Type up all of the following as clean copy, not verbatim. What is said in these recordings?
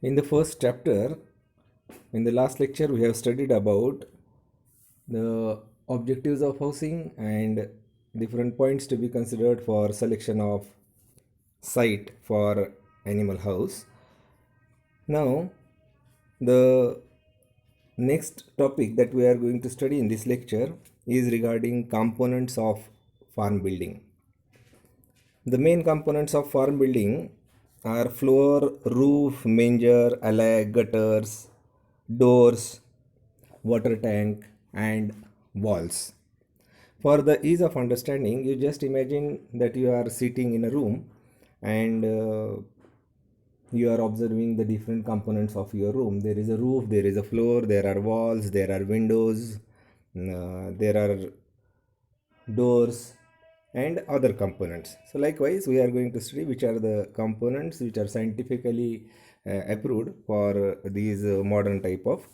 In the first chapter, in the last lecture, we have studied about the objectives of housing and different points to be considered for selection of site for animal house. Now, the next topic that we are going to study in this lecture is regarding components of farm building. The main components of farm building are floor, roof, manger, allag, gutters, doors, water tank, and walls. For the ease of understanding, you just imagine that you are sitting in a room and you are observing the different components of your room. There is a roof, there is a floor, there are walls, there are windows, there are doors, and other components. So likewise, we are going to study which are the components which are scientifically approved for these modern type of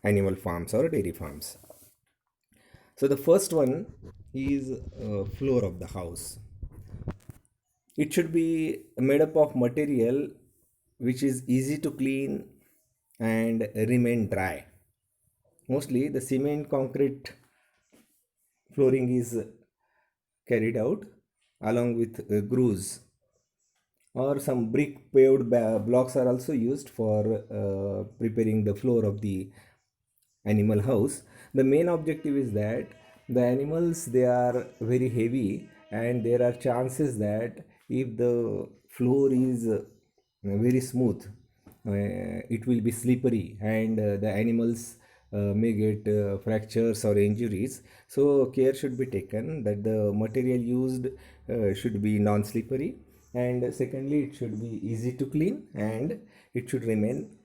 animal farms or dairy farms. So the first one is floor of the house. It should be made up of material which is easy to clean and remain dry. Mostly the cement concrete flooring is carried out along with grooves, or some brick paved blocks are also used for preparing the floor of the animal house. The main objective is that the animals, they are very heavy, and there are chances that if the floor is very smooth, it will be slippery, and the animals may get fractures or injuries. So care should be taken that the material used should be non-slippery, and secondly it should be easy to clean, and it should remain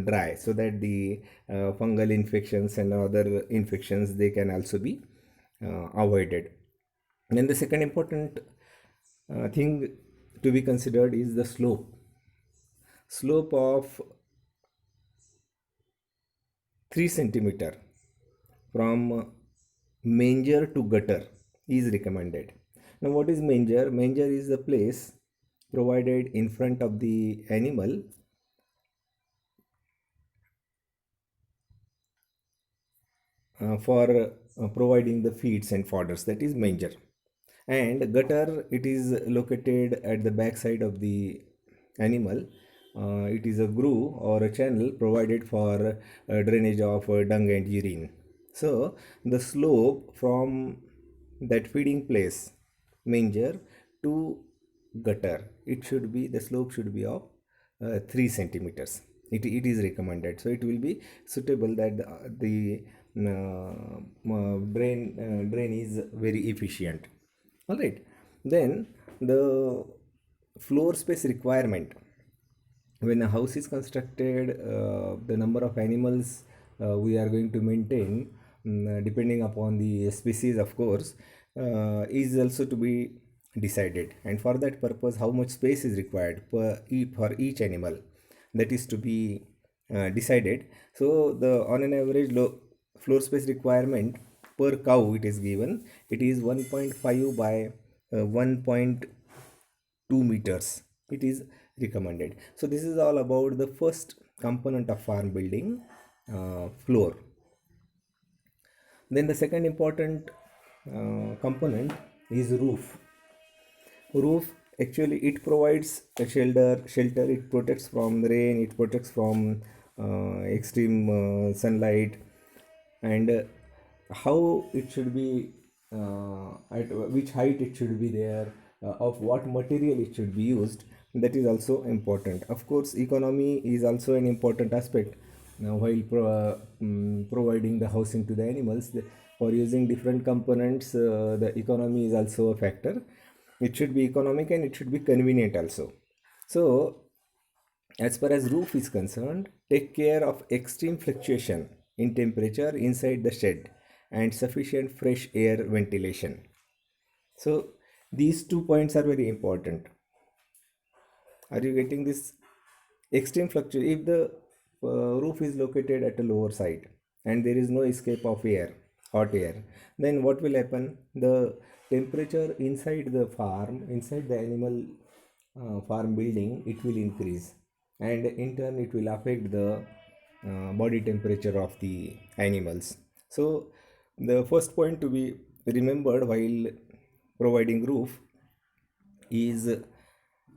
dry, so that the fungal infections and other infections, they can also be avoided. And then the second important thing to be considered is the slope of 3 centimeter from manger to gutter is recommended. Now what is manger? Manger is the place provided in front of the animal for providing the feeds and fodders, that is manger. And gutter, it is located at the back side of the animal. It is a groove or a channel provided for drainage of dung and urine. So the slope from that feeding place, manger, to gutter, it should be, the slope should be of 3 centimeters. It is recommended, so it will be suitable that the drain is very efficient. All right. Then the floor space requirement. When a house is constructed, the number of animals we are going to maintain, depending upon the species, of course, is also to be decided. And for that purpose, how much space is required for each animal, that is to be decided. So the on an average floor space requirement per cow, it is given, it is 1.5 by 1.2 meters. It is recommended. So this is all about the first component of farm building, floor. Then the second important component is roof. Actually, it provides a shelter. It protects from the rain, it protects from extreme sunlight. And how it should be, at which height it should be there, of what material it should be used, that is also important. Of course, economy is also an important aspect. Now while providing the housing to the animals, for using different components, the economy is also a factor. It should be economic and it should be convenient also. So as far as roof is concerned, take care of extreme fluctuation in temperature inside the shed and sufficient fresh air ventilation. So these 2 points are very important. Are you getting this? Extreme fluctuation. If the roof is located at a lower side and there is no escape of air, hot air, then what will happen? The temperature inside the farm, inside the animal farm building, it will increase. and in turn it will affect the body temperature of the animals. So the first point to be remembered while providing roof is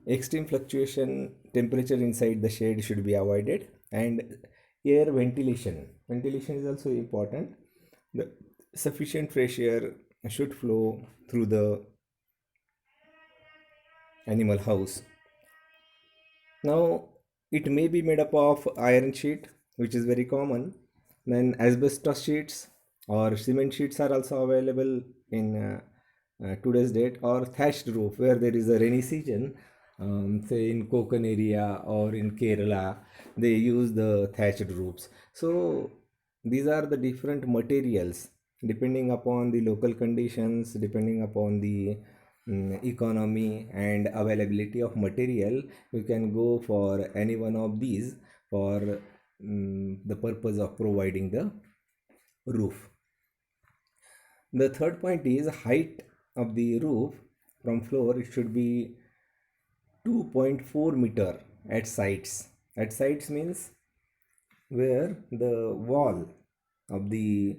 extreme fluctuation temperature inside the shade should be avoided, and air ventilation is also important. The sufficient fresh air should flow through the animal house. Now, it may be made up of iron sheet, which is very common. Then asbestos sheets or cement sheets are also available in today's date, or thatched roof where there is a rainy season. Say in Konkan area or in Kerala, they use the thatched roofs. So these are the different materials depending upon the local conditions, depending upon the economy and availability of material. You can go for any one of these for the purpose of providing the roof. The third point is height of the roof from floor. It should be 2.4 meter at sides. At sides means where the wall of the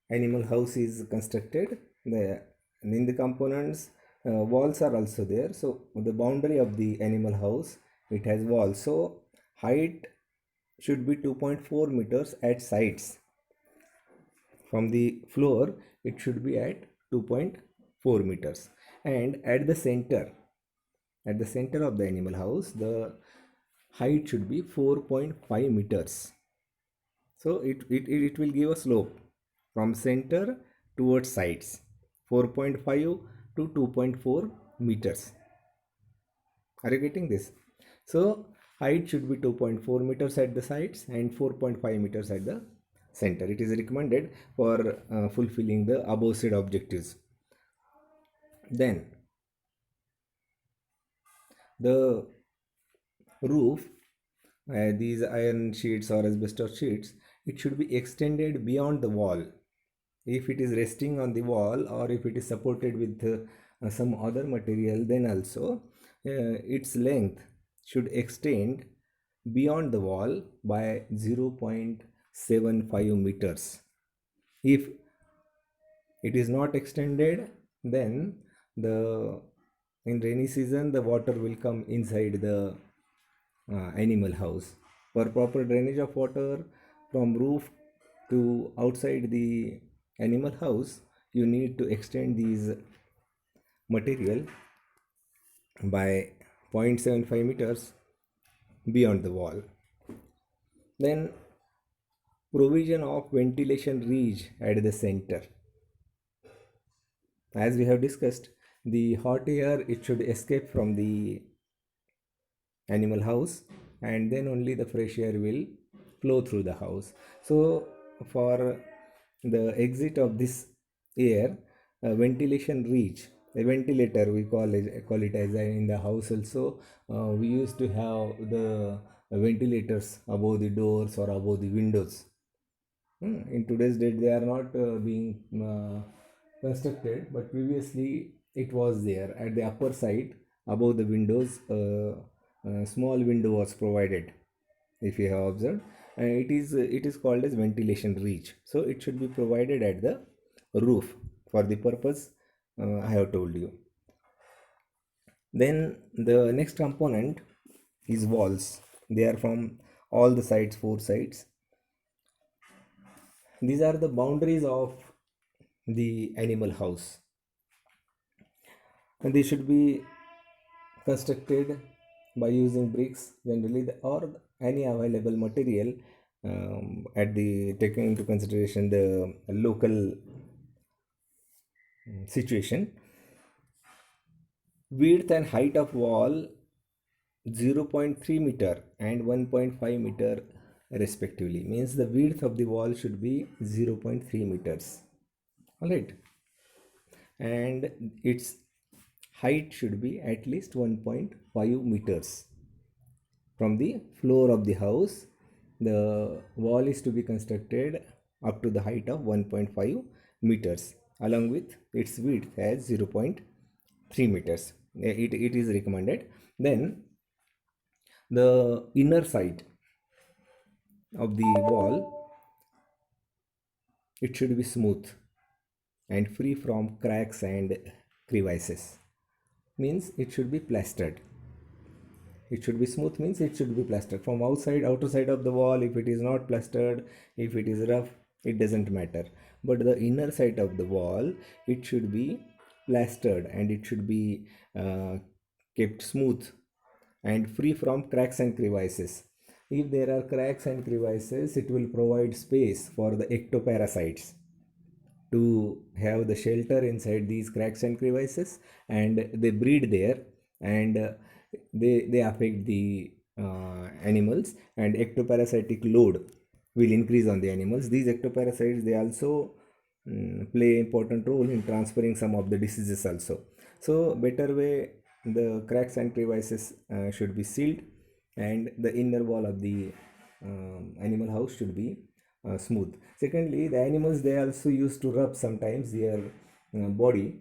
animal house is constructed. The in the components, walls are also there. So the boundary of the animal house, it has walls. So height should be 2.4 meters at sides. From the floor, it should be at 2.4 meters, and at the center of the animal house, the height should be 4.5 meters. So it will give a slope from center towards sides, 4.5 to 2.4 meters. Are you getting this? So height should be 2.4 meters at the sides and 4.5 meters at the center. It is recommended for fulfilling the above said objectives. Then the roof, these iron sheets or asbestos sheets, it should be extended beyond the wall. If it is resting on the wall or if it is supported with some other material, then also its length should extend beyond the wall by 0.75 meters. If it is not extended, then the in rainy season the water will come inside the animal house. For proper drainage of water from roof to outside the animal house, you need to extend these material by 0.75 meters beyond the wall. Then provision of ventilation ridge at the center. As we have discussed, the hot air, it should escape from the animal house, and then only the fresh air will flow through the house. So for the exit of this air, a ventilation ridge, a ventilator, we call it as in the house also. We used to have the ventilators above the doors or above the windows. In today's date, they are not being constructed, but previously it was there at the upper side above the windows. A small window was provided, if you have observed, and it is called as ventilation reach. So it should be provided at the roof for the purpose I have told you. Then the next component is walls. They are from all the sides, four sides. These are the boundaries of the animal house, and they should be constructed by using bricks generally, or any available material, at the taking into consideration the local situation. Width and height of wall 0.3 meter and 1.5 meter respectively, means the width of the wall should be 0.3 meters. All right, and its height should be at least 1.5 meters. From the floor of the house, the wall is to be constructed up to the height of 1.5 meters, along with its width as 0.3 meters. It is recommended. Then the inner side of the wall, it should be smooth and free from cracks and crevices. Means it should be plastered. It should be smooth means it should be plastered from outer side of the wall. If it is not plastered, if it is rough, it doesn't matter. But the inner side of the wall, it should be plastered and it should be kept smooth and free from cracks and crevices. If there are cracks and crevices, it will provide space for the ectoparasites to have the shelter inside these cracks and crevices, and they breed there, and they affect the animals, and ectoparasitic load will increase on the animals. These ectoparasites, they also play important role in transferring some of the diseases also. So better way, the cracks and crevices should be sealed, and the inner wall of the animal house should be smooth. Secondly, the animals, they also used to rub sometimes their body,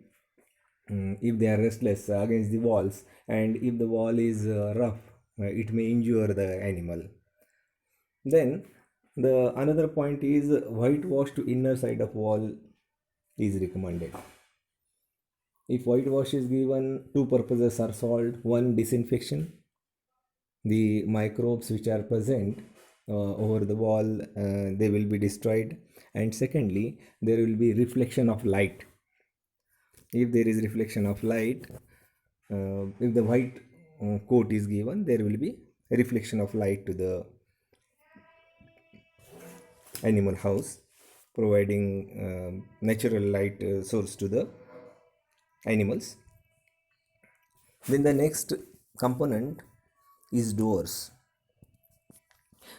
if they are restless, against the walls, and if the wall is rough, it may injure the animal. Then the another point is whitewash to inner side of wall is recommended. If whitewash is given, two purposes are solved. One, disinfection, the microbes which are present over the wall, they will be destroyed. And secondly, there will be reflection of light. If there is reflection of light, if the white coat is given, there will be reflection of light to the animal house, providing natural light source to the animals. Then the next component is doors.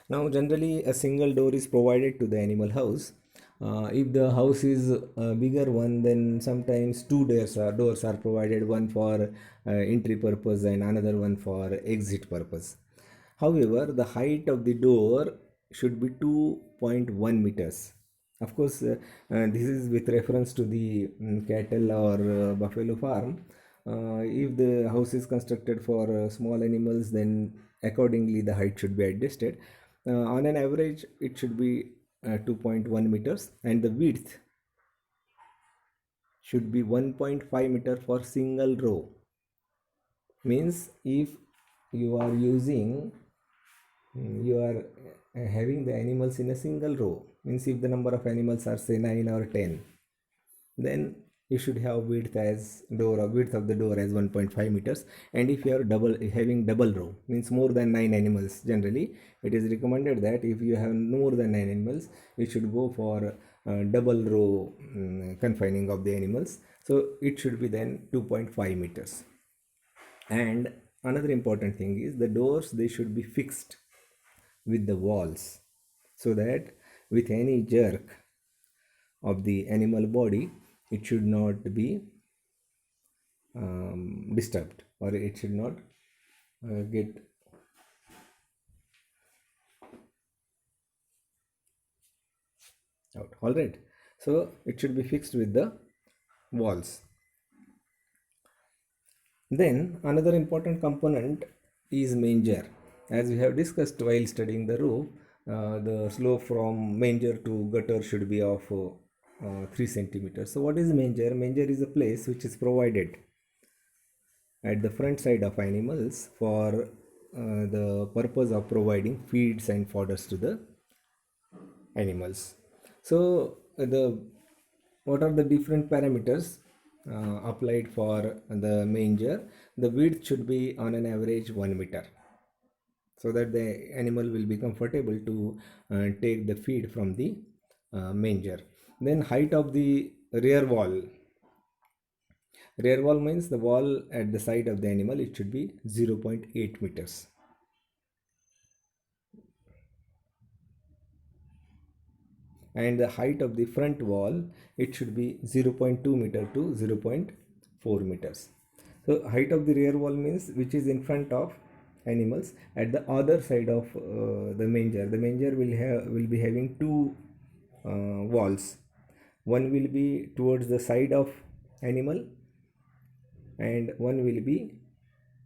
Now, generally, a single door is provided to the animal house. If the house is a bigger one, then sometimes two doors are provided, one for entry purpose and another one for exit purpose. However, the height of the door should be 2.1 meters. Of course, this is with reference to the cattle or buffalo farm. If the house is constructed for small animals, then accordingly the height should be adjusted. On an average, it should be 2.1 meters, and the width should be 1.5 meter for single row. Means if you are using, you are having the animals in a single row, means if the number of animals are say 9 or 10, then you should have width of the door as 1.5 meters. And if you are having double row, means more than 9 animals, generally it is recommended that if you have more than 9 animals, you should go for double row confining of the animals. So it should be then 2.5 meters. And another important thing is the doors, they should be fixed with the walls, so that with any jerk of the animal body, it should not be disturbed, or it should not get out. All right, so it should be fixed with the walls. Then another important component is manger. As we have discussed while studying the roof, the slope from manger to gutter should be of 3 centimeters. So what is manger? Manger is a place which is provided at the front side of animals for the purpose of providing feeds and fodders to the animals. So the what are the different parameters applied for the manger? The width should be on an average 1 meter, so that the animal will be comfortable to take the feed from the manger. Then height of the rear wall. Rear wall means the wall at the side of the animal, it should be 0.8 meters. And the height of the front wall, it should be 0.2 meter to 0.4 meters. So height of the rear wall means which is in front of animals at the other side of the manger. The manger will be having two walls. One will be towards the side of animal, and one will be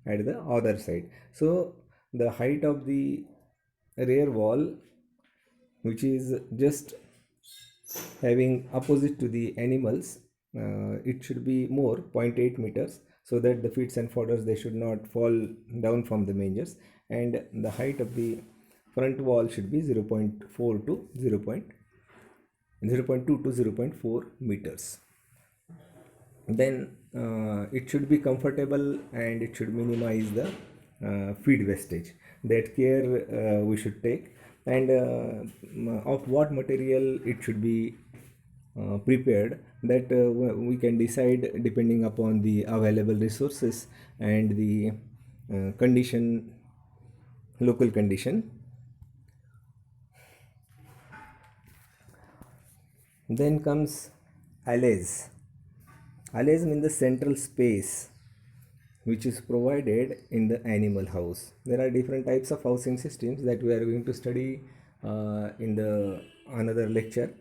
at the other side. So the height of the rear wall, which is just having opposite to the animals, it should be more 0.8 meters, so that the feeds and fodders, they should not fall down from the mangers, and the height of the front wall should be 0.4 to 0.2 to 0.4 meters. Then it should be comfortable and it should minimize the feed wastage. That care we should take, and of what material it should be prepared, that we can decide depending upon the available resources and the condition, local condition. Then comes allays. Allays mean the central space which is provided in the animal house. There are different types of housing systems that we are going to study in the another lecture.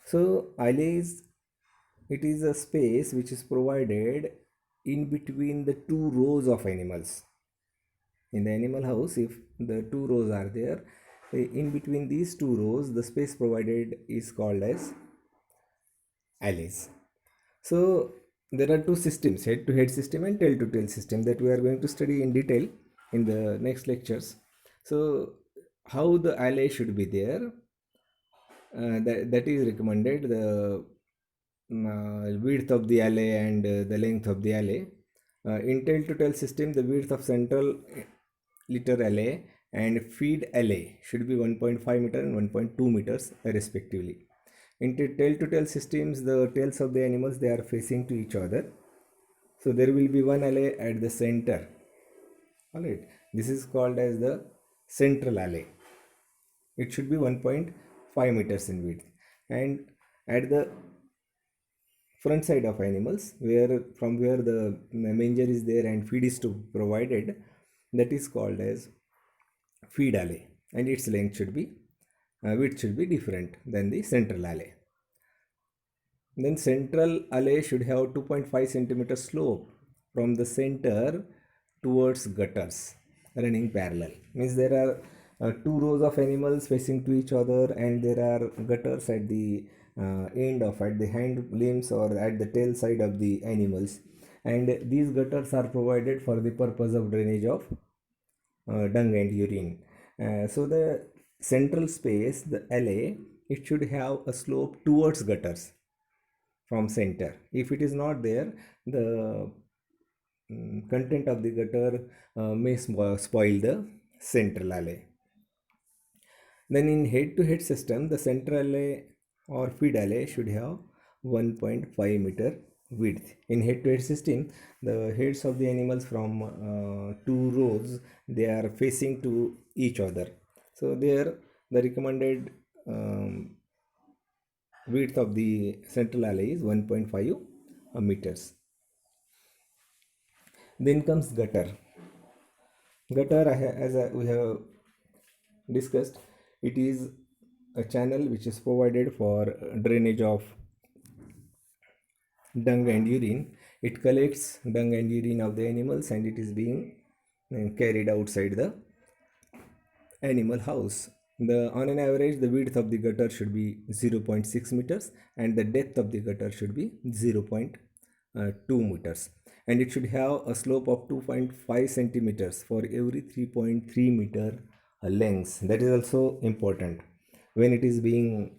So allays, it is a space which is provided in between the two rows of animals. In the animal house, if the two rows are there, in between these two rows, the space provided is called as allays. So there are two systems, head to head system and tail to tail system, that we are going to study in detail in the next lectures. So how the alley should be there, that is recommended, the width of the alley and the length of the alley. In tail to tail system, the width of central litter alley and feed alley should be 1.5 meter and 1.2 meters respectively. In tail to tail systems, the tails of the animals, they are facing to each other, so there will be one alley at the center. All right, this is called as the central alley. It should be 1.5 meters in width, and at the front side of animals, where from where the manger is there and feed is to provided, that is called as feed alley, and its length should be width should be different than the central alley. Then central alley should have 2.5 centimeter slope from the center towards gutters running parallel. Means there are two rows of animals facing to each other, and there are gutters at the end of, at the hind limbs or at the tail side of the animals, and these gutters are provided for the purpose of drainage of dung and urine. So the central space, the alley, it should have a slope towards gutters from center. If it is not there, the content of the gutter may spoil the central alley. Then in head to head system, the central alley or feed alley should have 1.5 meter width. In head to head system, the heads of the animals from two rows, they are facing to each other, so there the recommended width of the central alley is 1.5 meters. Then comes gutter. Gutter, we have discussed, it is a channel which is provided for drainage of dung and urine. It collects dung and urine of the animals, and it is being carried outside the animal house. On an average, the width of the gutter should be 0.6 meters, and the depth of the gutter should be 0.2 meters, and it should have a slope of 2.5 centimeters for every 3.3 meter length. That is also important. When it is being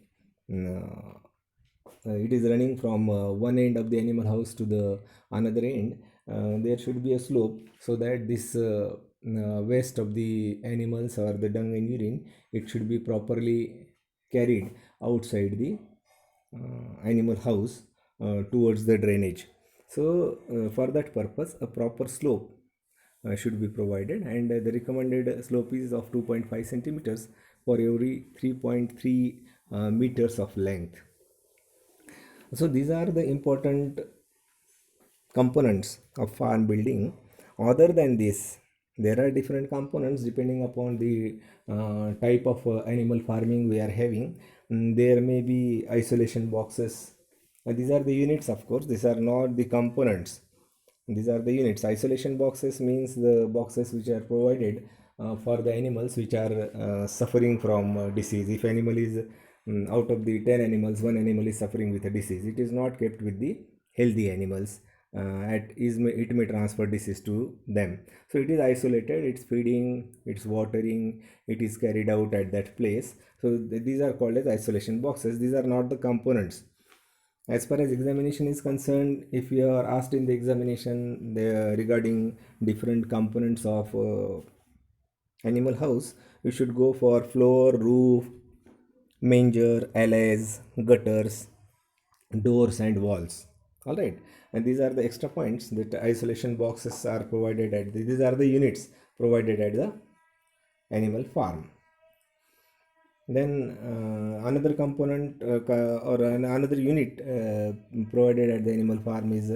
it is running from one end of the animal house to the another end, there should be a slope, so that this waste of the animals or the dung and urine, it should be properly carried outside the animal house towards the drainage. So for that purpose, a proper slope should be provided, and the recommended slope is of 2.5 centimeters for every 3.3 meters of length. So these are the important components of farm building. Other than this, there are different components depending upon the type of animal farming we are having. There may be isolation boxes. These are the units, of course. These are not the components. These are the units. Isolation boxes means the boxes which are provided for the animals which are suffering from disease. If animal is out of the 10 animals, one animal is suffering with a disease, it is not kept with the healthy animals. It may transfer disease to them. So it is isolated, it's feeding, it's watering, it is carried out at that place. So these are called as isolation boxes. These are not the components. As far as examination is concerned, if you are asked in the examination regarding different components of animal house, you should go for floor, roof, manger, alleys, gutters, doors and walls. All right, and these are the extra points that isolation boxes are provided at these are the units provided at the animal farm. Then another component or another unit provided at the animal farm is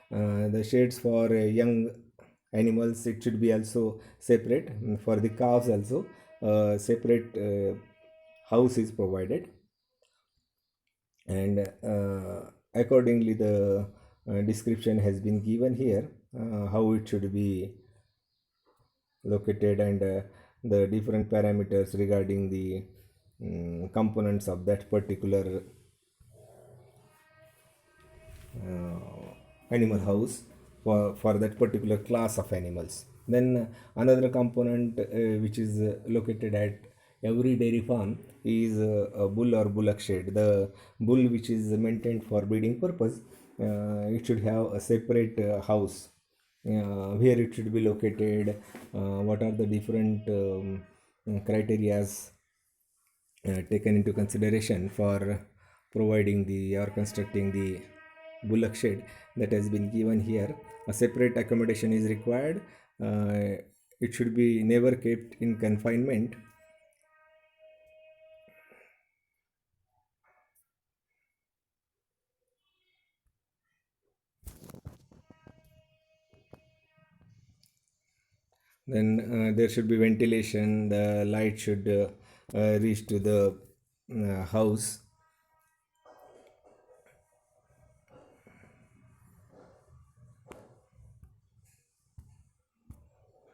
the shades for young animals. It should be also separate. For the calves also separate house is provided, and accordingly the description has been given here, how it should be located, and the different parameters regarding the components of that particular animal house for that particular class of animals. Then another component which is located at every dairy farm is a bull or bullock shed. The bull which is maintained for breeding purpose, it should have a separate house where it should be located, what are the different criterias taken into consideration for providing the or constructing the bullock shed, that has been given here. A separate accommodation is required. It should be never kept in confinement. Then there should be ventilation. The light should reach to the house.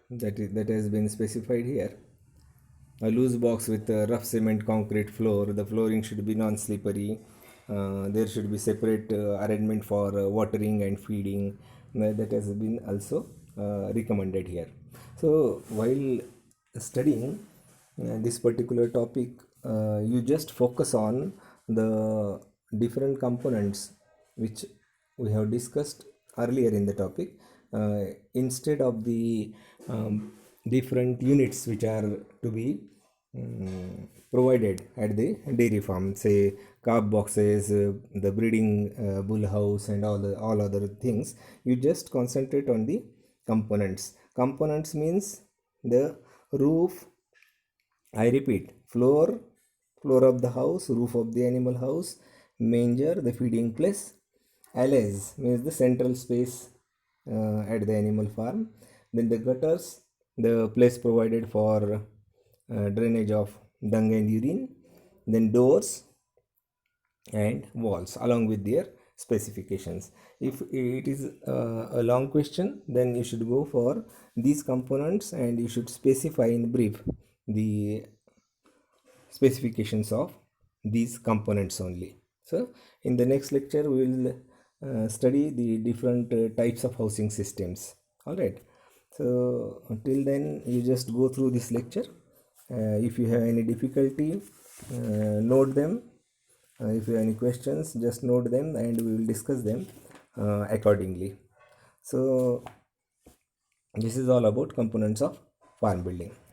That has been specified here. A loose box with a rough cement concrete floor. The flooring should be non-slippery. There should be separate arrangement for watering and feeding. That has been also recommended here. So while studying this particular topic, you just focus on the different components which we have discussed earlier in the topic, instead of the different units which are to be provided at the dairy farm, say calf boxes, the breeding bull house, and all other things. You just concentrate on the components. Components means the roof, I repeat, floor of the house, roof of the animal house, manger, the feeding place, alleys means the central space at the animal farm. Then the gutters, the place provided for drainage of dung and urine. Then doors and walls along with their specifications. If it is a long question, then you should go for these components and you should specify in brief the specifications of these components only. So in the next lecture we will study the different types of housing systems. All right, so until then you just go through this lecture. If you have any difficulty, note them. If you have any questions, just note them and we will discuss them accordingly. So this is all about components of farm building.